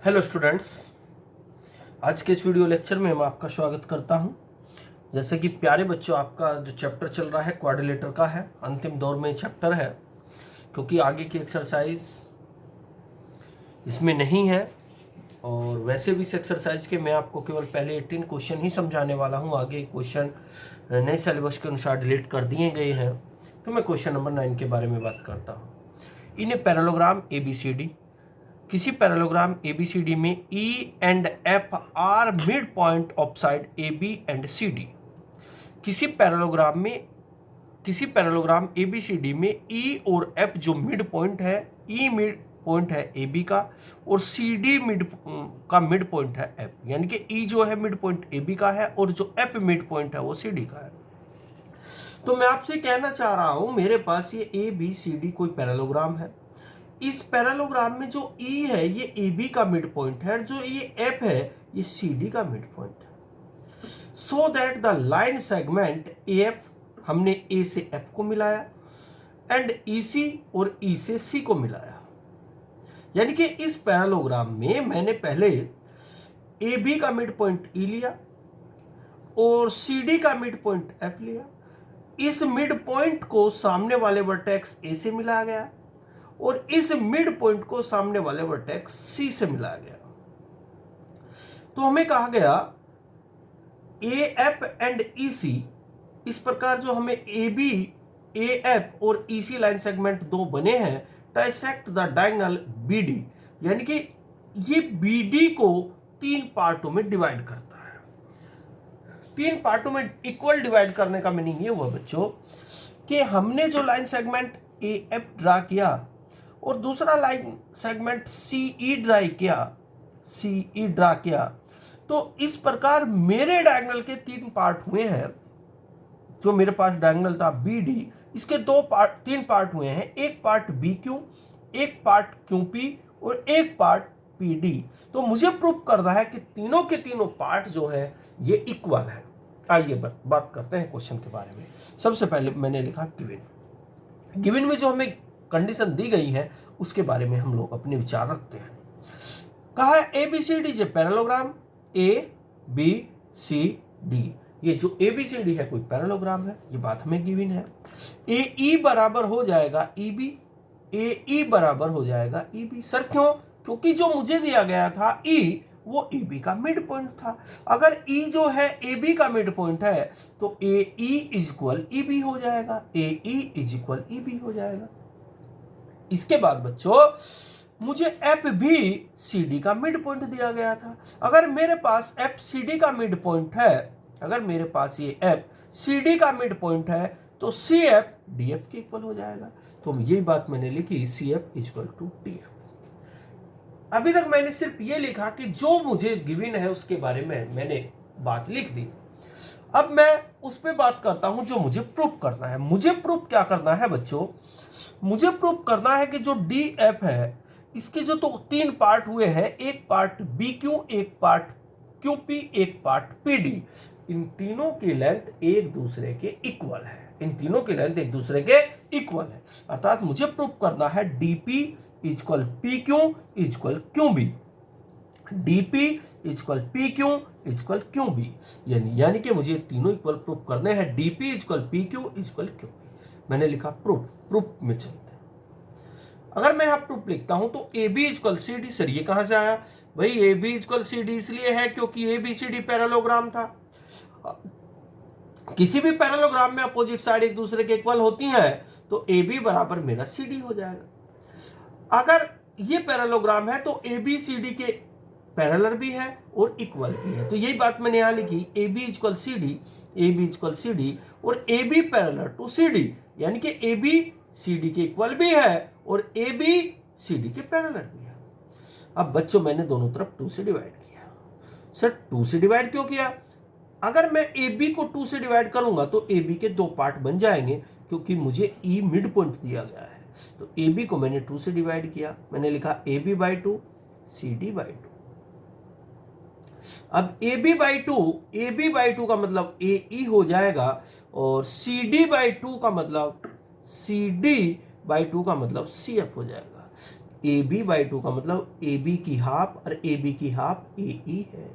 Hello students, आज के इस वीडियो लेक्चर में मैं आपका स्वागत करता हूं। जैसे कि प्यारे बच्चों, आपका जो चैप्टर चल रहा है क्वाड्रिलेटर का है, अंतिम दौर में चैप्टर है, क्योंकि आगे की एक्सरसाइज इसमें नहीं है। और वैसे भी इस एक्सरसाइज के मैं आपको केवल पहले 18 क्वेश्चन ही समझाने वाला हूं। आगे क्वेश्चन नए सिलेबस के अनुसार डिलीट कर दिए गए हैं। तो मैं क्वेश्चन नंबर 9 के बारे में बात करता हूँ। इन ए पैरेललोग्राम ABCD, किसी पैरेललोग्राम ABCD में E and F are mid point of side AB and CD। किसी पैरेललोग्राम ABCD में E और F जो मिड पॉइंट है, E मिड पॉइंट है AB का और CD मिड पॉइंट है F, यानी कि E जो है मिड पॉइंट AB का है और जो F मिड पॉइंट है वो CD का है। तो मैं आपसे कहना चाह रहा हूं, मेरे पास ये ABCD कोई पैरेललोग्राम है। इस पैरेललोग्राम में जो E है ये AB का मिड पॉइंट है और जो ये F है ये CD का मिड पॉइंट है। So that the line segment AF, हमने A से F को मिलाया, एंड EC और E से C को मिलाया। यानी कि इस पैरेललोग्राम में मैंने पहले AB का मिड पॉइंट E लिया और CD का मिड पॉइंट F लिया। इस मिड पॉइंट को सामने वाले वर्टेक्स A से मिलाया गया और इस मिड पॉइंट को सामने वाले वर्टेक्स C से मिलाया गया। तो हमें कहा गया AF एंड EC, इस प्रकार जो हमें AB, AF और EC लाइन सेगमेंट दो बने हैं, डाइसेक्ट द डायगोनल BD, यानी कि ये BD को तीन पार्टों में डिवाइड करता है। तीन पार्टों में इक्वल डिवाइड करने का मीनिंग ये हुआ बच्चों कि हमने जो लाइन सेगमेंट AF ड्रा किया और दूसरा लाइन सेगमेंट CE ड्रा किया, तो इस प्रकार मेरे डायगोनल के तीन पार्ट हुए हैं। जो मेरे पास डायगोनल था BD, इसके तीन पार्ट हुए हैं। एक पार्ट BQ, एक पार्ट QP और एक पार्ट PD। तो मुझे प्रूव करना है कि तीनों के तीनों पार्ट जो है ये इक्वल है। आइए बात करते हैं क्वेश्चन के बारे में। सबसे पहले मैंने लिखा गिवन में जो हमें कंडीशन दी गई है उसके बारे में हम लोग अपने विचार रखते हैं। कहा है ABCD जे पैरेललोग्राम ABCD, ये जो ABCD है कोई पैरेललोग्राम है, ये बात हमें गिवन है। AE बराबर हो जाएगा EB, AE बराबर हो जाएगा EB। सर क्यों? क्योंकि जो मुझे दिया गया था E वो AB का मिड पॉइंट था। अगर E जो है AB का मिड पॉइंट है तो AE इज इक्वल EB हो जाएगा, AE इज इक्वल EB हो जाएगा। इसके बाद बच्चों मुझे F भी CD का मिड पॉइंट दिया गया था। अगर मेरे पास F CD का मिड पॉइंट है, अगर मेरे पास ये F CD का मिड पॉइंट है तो CF DF के इक्वल हो जाएगा। तो यही बात मैंने लिखी, CF is equal to DF। अभी तक मैंने सिर्फ ये लिखा कि जो मुझे गिवन है उसके बारे में मैंने बात लिख दी। अब मैं उस पर बात करता हूं जो मुझे प्रूफ करना है। मुझे प्रूफ क्या करना है बच्चों? मुझे प्रूफ करना है कि जो DF है इसके जो तो तीन पार्ट हुए हैं, एक पार्ट BQ, एक पार्ट QP, एक पार्ट PD, इन तीनों की लेंथ एक दूसरे के इक्वल है। इन तीनों की लेंथ एक दूसरे के इक्वल है। अर्थात मुझे प्रूफ करना है DP equal PQ equal QB, DP equal PQ equal QB, यानी कि मुझे तीनों इक्वल प्रूफ करने हैं। DP equal PQ equal QB। मैंने लिखा प्रूफ में चलते हैं। अगर मैं यहां प्रूफ लिखता हूं तो AB इक्वल CD, सर ये कहां से आया भाई? AB इक्वल CD इसलिए है क्योंकि ABCD पैरेललोग्राम था। किसी भी पैरेललोग्राम में अपोजिट साइड एक दूसरे के इक्वल होती हैं तो AB बराबर मेरा CD हो जाएगा। अगर ये पैरेललोग्राम है तो ABCD के पैरेलल भी है और इक्वल भी है। तो यही बात मैंने यहां लिखी, AB इक्वल CD और AB पैरेलल टू CD, यानी कि AB CD के इक्वल भी है और AB CD के पैरेलल भी है। अब बच्चों मैंने दोनों तरफ 2 से डिवाइड किया। सर 2 से डिवाइड क्यों किया? अगर मैं AB को 2 से डिवाइड करूंगा तो AB के दो पार्ट बन जाएंगे, क्योंकि मुझे E मिड पॉइंट दिया गया है। तो AB को मैंने 2 से डिवाइड किया, मैंने लिखा AB/2 CD/2। अब AB/2 का मतलब AE हो जाएगा और CD/2 का मतलब CF हो जाएगा। ए बी बाई टू का मतलब ए बी की हाफ और ए बी की हाफ ए ई है।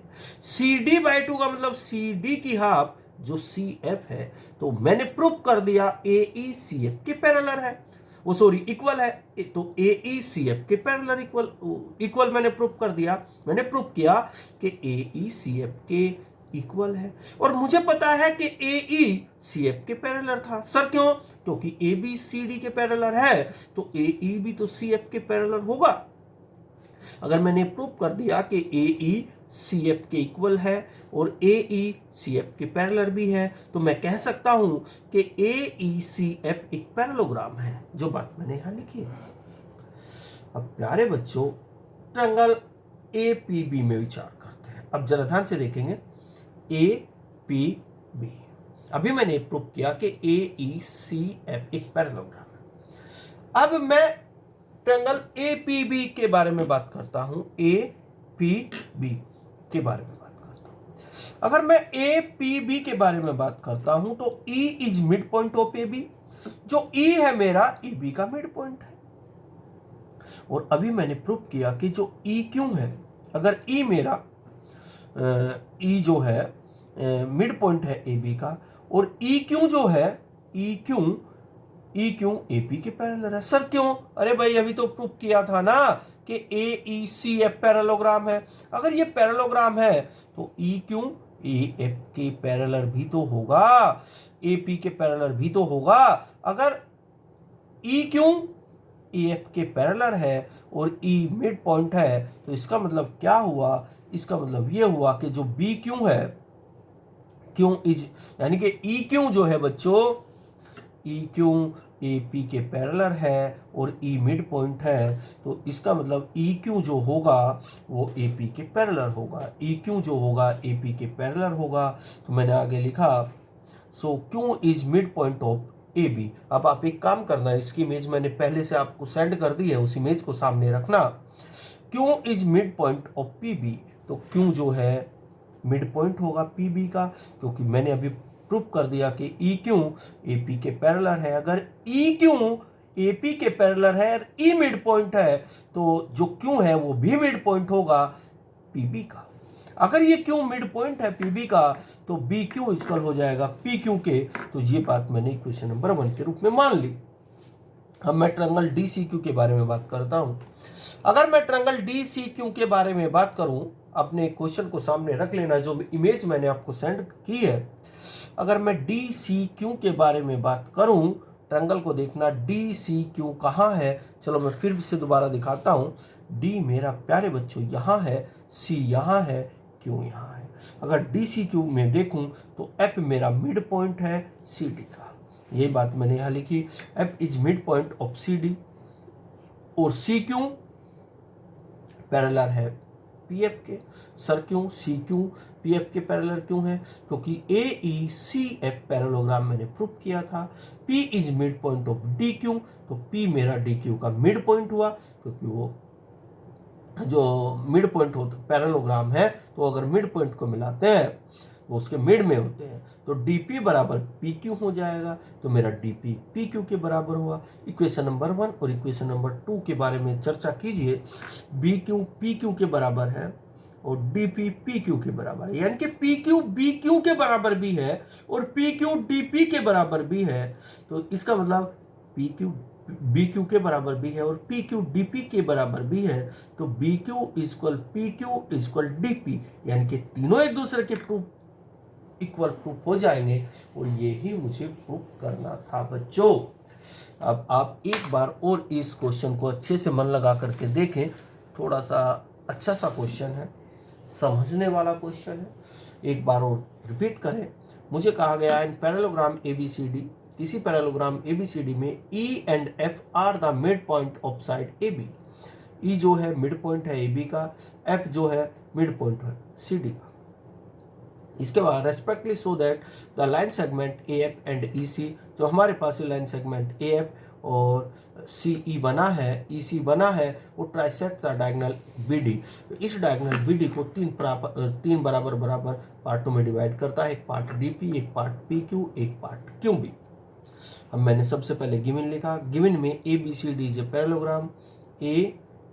सी डी बाई टू का मतलब सी डी की हाफ जो सी एफ है। तो मैंने प्रूव कर दिया ए ई सी एफ के पैरेलल है, वो सॉरी इक्वल है। तो ए ई सी एफ के पैरेलल इक्वल मैंने प्रूव कर दिया। मैंने प्रूव किया कि ए ई सी एफ के इक्वल है और मुझे पता है कि ए ई सी एफ के पैरेलल था। सर क्यों? क्योंकि ए बी सी डी के पैरेलल है तो ए ई भी तो सी एफ के पैरेलल होगा। अगर मैंने प्रूव कर दिया कि ए ई सी एफ के इक्वल है और ए ई सी एफ के पैरेलल भी है तो मैं कह सकता हूं कि ए ई सी एफ एक पैरेललोग्राम है, जो बात मैंने यहां लिखी है। अब प्यारे बच्चों, ट्रायंगल ए पी बी में विचार करते हैं। अब जरा ध्यान से देखेंगे, ए पी बी अभी मैंने प्रूव किया कि ए ई सी एफ एक पैरेललोग्राम है। अब मैं ट्रायंगल ए पी बी के बारे में बात करता हूं, ए पी बी के बारे में बात करता हूं। अगर मैं ए पी बी के बारे में बात करता हूं तो E is mid point of A B. जो ई है मेरा ए बी का मिड पॉइंट है। और अभी मैंने प्रूव किया कि जो ई क्यू है, अगर ई मेरा ई जो है मिड पॉइंट है ए बी का और ई क्यू जो है ई क्यू ए पी के पैरेलल है। सर क्यों? अरे भाई अभी तो प्रूव किया था ना कि ए ई सी एफ पैरेललोग्राम है। अगर ये पैरेललोग्राम है तो ई क्यू ए एफ के पैरेलल भी तो होगा, ए पी के पैरेलल भी तो होगा। अगर ई क्यू ए एफ के पैरेलल है और ई मिड पॉइंट है तो इसका मतलब क्या हुआ? इसका मतलब ये हुआ कि जो बी क्यू है, क्यू इज यानी कि ई क्यू जो है बच्चों, ई क्यू ए पी के पैरेलल है और ई मिड पॉइंट है तो इसका मतलब ई क्यू जो होगा वो ए पी के पैरेलल होगा। ई क्यू जो होगा ए पी के पैरेलल होगा। तो मैंने आगे लिखा so Q is mid point of A B. अब आप एक काम करना है, इसकी इमेज मैंने पहले से आपको सेंड कर दी है, उस इमेज को सामने रखना। Q is mid point of P B, तो क्यू जो है मिड पॉइंट होगा पी बी का, क्योंकि मैंने अभी प्रूव कर दिया कि ई क्यू ए पी के पैरेलल है। अगर ई क्यू ए पी के पैरेलल है और ई मिड पॉइंट है तो जो क्यू है वो भी मिड पॉइंट होगा पी बी का। अगर ये क्यू मिड पॉइंट है पी बी का तो बी क्यू इक्वल हो जाएगा पी क्यू के। तो ये बात मैंने इक्वेशन नंबर 1 के रूप में मान ली। अब मैं ट्रायंगल डी सी क्यू के बारे में बात करता हूं। अगर मैं ट्रायंगल डी सी क्यू के बारे में बात करूं, अपने क्वेश्चन को सामने रख लेना, जो इमेज मैंने आपको सेंड की है। अगर मैं डी सी क्यू के बारे में बात करूं, ट्रायंगल को देखना डी सी क्यू कहाँ है। चलो मैं फिर से दोबारा दिखाता हूँ। डी मेरा प्यारे बच्चों यहाँ है, सी यहाँ है, क्यू यहाँ है। अगर डी सी क्यू में देखूं तो एफ मेरा मिड पॉइंट है सी डी का। यही बात मैंने यहाँ लिखी, F is mid point of C D और सी क्यू पैरेलल है पी एफ के। सर क्यों सी क्यू पी एफ के पैरेलल क्यों है? क्योंकि A E C F parallelogram मैंने प्रूव किया था। P is mid point of D Q, तो पी मेरा डी क्यू का मिड पॉइंट हुआ, क्योंकि वो जो मिड पॉइंट होता पैरेललोग्राम है तो अगर मिड पॉइंट को मिलाते हैं वो उसके मिड में होते हैं, तो डी पी बराबर पी क्यू हो जाएगा। तो मेरा डी पी पी क्यू के बराबर हुआ। इक्वेशन नंबर 1 और इक्वेशन नंबर 2 के बारे में चर्चा कीजिए। बी क्यू पी क्यू के बराबर है और डी पी पी क्यू के बराबर है, यानी कि पी क्यू बी क्यू के बराबर भी है और पी क्यू डी पी के बराबर भी है। तो इसका मतलब पी क्यू बी क्यू के बराबर भी है और पी क्यू डी पी के बराबर भी है। तो B Q equal P Q equal D P, यानी कि तीनों एक दूसरे के इक्वल प्रूफ हो जाएंगे और ये ही मुझे प्रूफ करना था बच्चों। अब आप एक बार और इस क्वेश्चन को अच्छे से मन लगा करके देखें। थोड़ा सा अच्छा सा क्वेश्चन है, समझने वाला क्वेश्चन है। एक बार और रिपीट करें। मुझे कहा गया इन पैरेललोग्राम ABCD, किसी पैरेललोग्राम ABCD में E and F are the mid point of side AB। E जो है मिड पॉइंट है AB का, F जो है मिड पॉइंट है CD का। इसके बाद respectively so that the line segment AF and EC, जो हमारे पास लाइन सेगमेंट AF और CE बना है, EC बना है, वो ट्राइसेक्ट द डायगोनल BD। इस डायगोनल BD को तीन बराबर पार्टों में डिवाइड करता है। एक पार्ट DP, एक पार्ट PQ, एक पार्ट QB। अब मैंने सबसे पहले गिवन लिखा। गिवन में ABCD is a parallelogram, A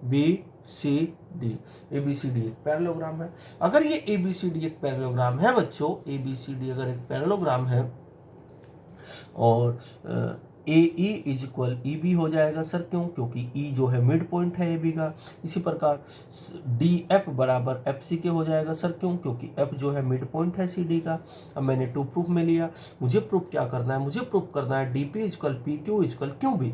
ABCD, ABCD एक पैरेललोग्राम है। अगर ये ABCD एक पैरेललोग्राम है बच्चों, ABCD अगर एक पैरेललोग्राम है और AE इज इक्वल EB हो जाएगा सर, क्यों? क्योंकि E जो है मिड पॉइंट है AB का। इसी प्रकार DF बराबर FC के हो जाएगा सर, क्यों? क्योंकि F जो है मिड पॉइंट है CD का। अब मैंने टू प्रूफ में लिया, मुझे प्रूफ क्या करना है? मुझे प्रूफ करना है DP is equal PQ is equal QB।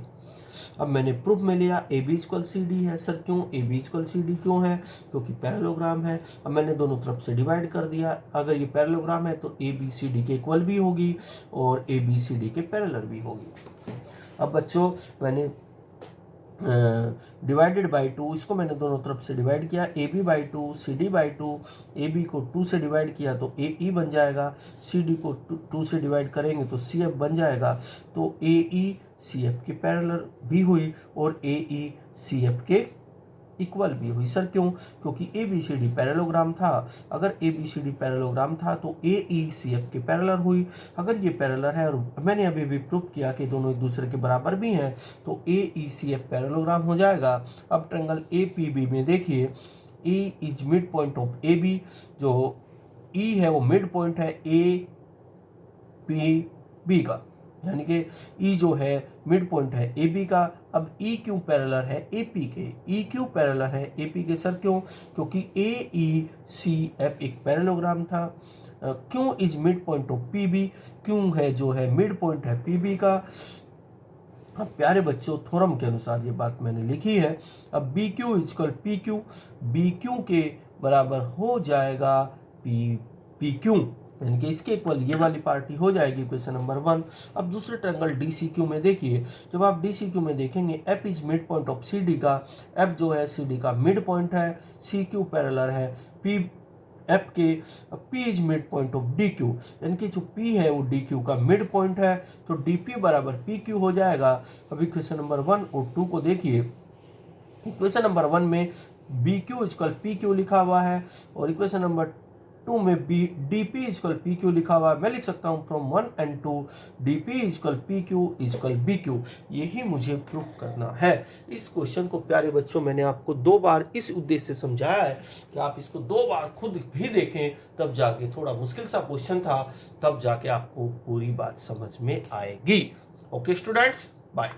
अब मैंने प्रूफ में लिया AB इक्वल CD है सर, क्यों? AB इक्वल CD क्यों है? क्योंकि पैरेललोग्राम है। अब मैंने दोनों तरफ से डिवाइड कर दिया, अगर ये पैरेललोग्राम है तो ABCD के इक्वल भी होगी और ABCD के पैरेलल भी होगी। अब बच्चों मैंने डिवाइडेड बाई 2, इसको मैंने दोनों तरफ से डिवाइड किया, AB by 2, CD by 2, AB को 2 से डिवाइड किया तो AE बन जाएगा, CD को 2 से डिवाइड करेंगे तो CF बन जाएगा। तो AE CF के पैरेलल भी हुई और AE CF के इक्वल भी हुई सर, क्यों? क्योंकि ABCD पैरेललोग्राम था। अगर ABCD पैरेललोग्राम था तो AE CF के पैरेलल हुई। अगर ये पैरेलल है और मैंने अभी भी प्रूफ किया कि दोनों एक दूसरे के बराबर भी हैं तो AE CF पैरेललोग्राम हो जाएगा। अब ट्रायंगल APB में देखिए, E is mid point of AB, जो E है वो मिड पॉइंट है APB का, यानी कि E जो है मिड पॉइंट है AB का। अब E क्यों पैरेलल है AP के? E क्यों पैरेलल है AP के सर, क्यों? क्योंकि AECF एक पैरेललोग्राम था। क्यों is mid point of PB, क्यों है जो है मिड पॉइंट है PB का। अब प्यारे बच्चों थ्योरम के अनुसार ये बात मैंने लिखी है। अब BQ इजकल PQ, BQ के बराबर हो जाएगा PQ, यानी कि इसके इक्वल ये वाली पार्टी हो जाएगी क्वेश्चन नंबर 1। अब दूसरे ट्रायंगल DCQ में देखिए, जब आप DCQ में देखेंगे F is mid point of CD का, F जो है CD का मिड पॉइंट है, CQ पैरेलल है F के, P is mid point of DQ, यानी कि जो P है वो DQ का मिड पॉइंट है, तो DP बराबर PQ हो जाएगा। अभी क्वेश्चन नंबर 1 और 2 को देखिए। इक्वेशन नंबर 1 में BQ इजकल PQ लिखा हुआ है और इक्वेशन नंबर 2 में DP इजकल PQ लिखा हुआ है। मैं लिख सकता हूँ from 1 and 2 DP is equal PQ is equal BQ, यही मुझे प्रूफ करना है। इस क्वेश्चन को प्यारे बच्चों मैंने आपको 2 बार इस उद्देश्य से समझाया है कि आप इसको 2 बार खुद भी देखें, तब जाके, थोड़ा मुश्किल सा क्वेश्चन था, तब जाके आपको पूरी बात समझ में आएगी। Okay students, bye.